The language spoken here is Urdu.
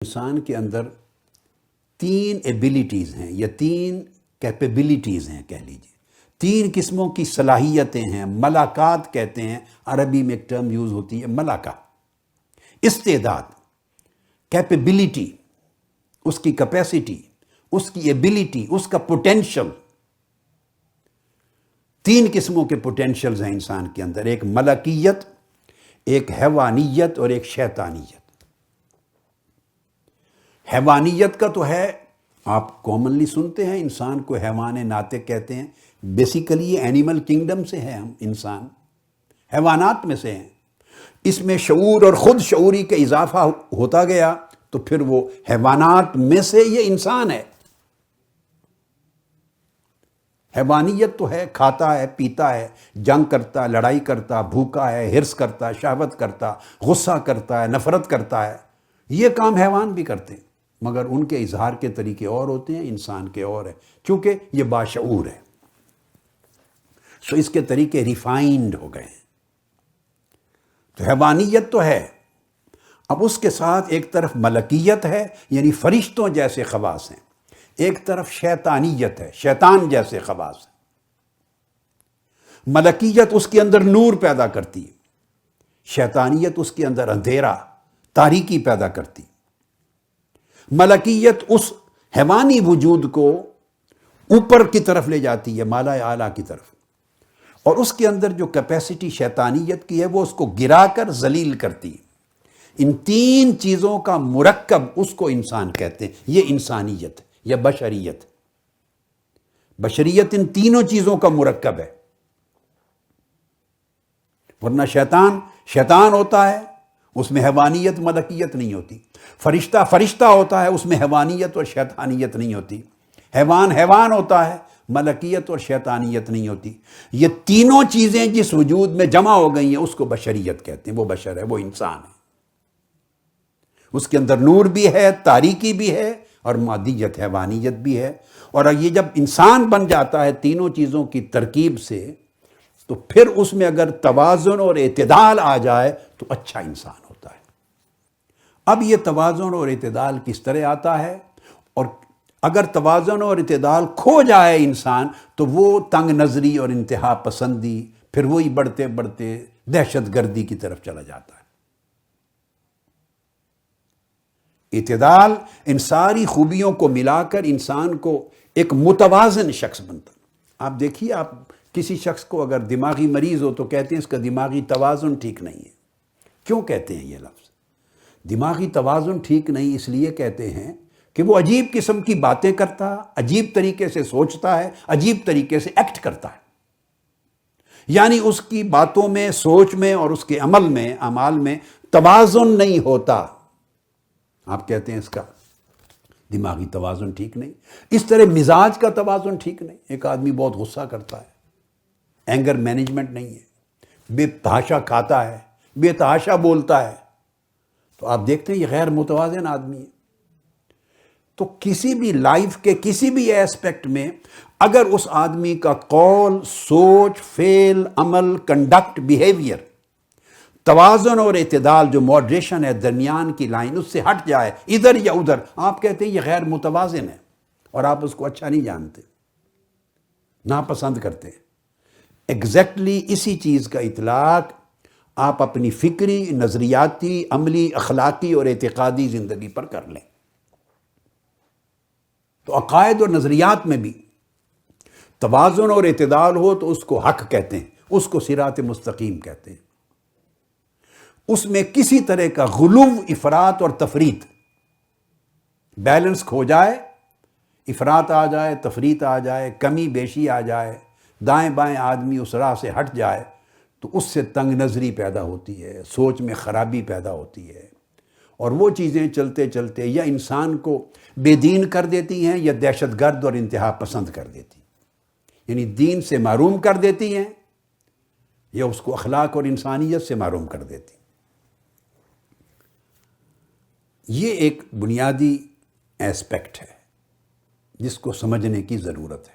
انسان کے اندر تین ایبیلیٹیز ہیں یا تین کیپیبلٹیز ہیں کہہ لیجیے، تین قسموں کی صلاحیتیں ہیں، ملاکات کہتے ہیں، عربی میں ایک ٹرم یوز ہوتی ہے ملاکہ، استعداد، کیپیبلٹی، اس کی کیپیسٹی، اس کی ایبیلیٹی، اس کا پوٹینشل۔ تین قسموں کے پوٹینشلز ہیں انسان کے اندر، ایک ملکیت، ایک حیوانیت اور ایک شیطانیت۔ حیوانیت کا تو ہے، آپ کامنلی سنتے ہیں انسان کو حیوان ناطق کہتے ہیں، بیسیکلی یہ اینیمل کنگڈم سے ہے، ہم انسان حیوانات میں سے ہیں۔ اس میں شعور اور خود شعوری کا اضافہ ہوتا گیا تو پھر وہ حیوانات میں سے یہ انسان ہے۔ حیوانیت تو ہے، کھاتا ہے، پیتا ہے، جنگ کرتا، لڑائی کرتا، بھوکا ہے، ہرس کرتا، شہوت کرتا، غصہ کرتا ہے، نفرت کرتا ہے۔ یہ کام حیوان بھی کرتے ہیں، مگر ان کے اظہار کے طریقے اور ہوتے ہیں، انسان کے اور ہے، چونکہ یہ باشعور ہے، سو اس کے طریقے ریفائنڈ ہو گئے ہیں۔ تو حیوانیت تو ہے، اب اس کے ساتھ ایک طرف ملکیت ہے، یعنی فرشتوں جیسے خواص ہیں، ایک طرف شیطانیت ہے، شیطان جیسے خواص ہیں۔ ملکیت اس کے اندر نور پیدا کرتی ہے، شیطانیت اس کے اندر اندھیرا، تاریکی پیدا کرتی۔ ملکیت اس حیوانی وجود کو اوپر کی طرف لے جاتی ہے، مالا اعلیٰ کی طرف، اور اس کے اندر جو کیپیسٹی شیطانیت کی ہے وہ اس کو گرا کر ذلیل کرتی ہے۔ ان تین چیزوں کا مرکب اس کو انسان کہتے ہیں، یہ انسانیت یا بشریت۔ بشریت ان تینوں چیزوں کا مرکب ہے، ورنہ شیطان ہوتا ہے، اس میں حیوانیت ملکیت نہیں ہوتی۔ فرشتہ ہوتا ہے، اس میں حیوانیت اور شیطانیت نہیں ہوتی۔ حیوان ہوتا ہے، ملکیت اور شیطانیت نہیں ہوتی۔ یہ تینوں چیزیں جس وجود میں جمع ہو گئی ہیں اس کو بشریت کہتے ہیں، وہ بشر ہے، وہ انسان ہے۔ اس کے اندر نور بھی ہے، تاریکی بھی ہے، اور مادیت، حیوانیت بھی ہے۔ اور یہ جب انسان بن جاتا ہے تینوں چیزوں کی ترکیب سے، تو پھر اس میں اگر توازن اور اعتدال آ جائے تو اچھا انسان ہوتا ہے۔ اب یہ توازن اور اعتدال کس طرح آتا ہے، اور اگر توازن اور اعتدال کھو جائے انسان تو وہ تنگ نظری اور انتہا پسندی، پھر وہی بڑھتے بڑھتے دہشت گردی کی طرف چلا جاتا ہے۔ اعتدال ان ساری خوبیوں کو ملا کر انسان کو ایک متوازن شخص بنتا ہے۔ آپ دیکھیے، آپ کسی شخص کو اگر دماغی مریض ہو تو کہتے ہیں اس کا دماغی توازن ٹھیک نہیں ہے۔ کیوں کہتے ہیں یہ لفظ؟ دماغی توازن ٹھیک نہیں اس لیے کہتے ہیں کہ وہ عجیب قسم کی باتیں کرتا، عجیب طریقے سے سوچتا ہے، عجیب طریقے سے ایکٹ کرتا ہے، یعنی اس کی باتوں میں، سوچ میں اور اس کے اعمال میں توازن نہیں ہوتا۔ آپ کہتے ہیں اس کا دماغی توازن ٹھیک نہیں۔ اس طرح مزاج کا توازن ٹھیک نہیں، ایک آدمی بہت غصہ کرتا ہے، اینگر مینجمنٹ نہیں ہے، بے تحاشا کھاتا ہے، بے تحاشا بولتا ہے، تو آپ دیکھتے ہیں یہ غیر متوازن آدمی ہے۔ تو کسی بھی لائف کے کسی بھی ایسپیکٹ میں اگر اس آدمی کا قول، سوچ، فعل، عمل، کنڈکٹ، بیہیویئر توازن اور اعتدال، جو ماڈریشن ہے، درمیان کی لائن، اس سے ہٹ جائے ادھر یا ادھر، آپ کہتے ہیں یہ غیر متوازن ہے، اور آپ اس کو اچھا نہیں جانتے، ناپسند کرتے ہیں۔ ایگزیکٹلی اسی چیز کا اطلاق آپ اپنی فکری، نظریاتی، عملی، اخلاقی اور اعتقادی زندگی پر کر لیں۔ تو عقائد اور نظریات میں بھی توازن اور اعتدال ہو تو اس کو حق کہتے ہیں، اس کو صراط مستقیم کہتے ہیں۔ اس میں کسی طرح کا غلو، افراط اور تفریط، بیلنس کھو جائے، افراط آ جائے، تفریط آ جائے، کمی بیشی آ جائے، دائیں بائیں آدمی اس راہ سے ہٹ جائے تو اس سے تنگ نظری پیدا ہوتی ہے، سوچ میں خرابی پیدا ہوتی ہے، اور وہ چیزیں چلتے چلتے یا انسان کو بے دین کر دیتی ہیں یا دہشت گرد اور انتہا پسند کر دیتی ہیں، یعنی دین سے محروم کر دیتی ہیں یا اس کو اخلاق اور انسانیت سے محروم کر دیتی ہیں۔ یہ ایک بنیادی ایسپیکٹ ہے جس کو سمجھنے کی ضرورت ہے۔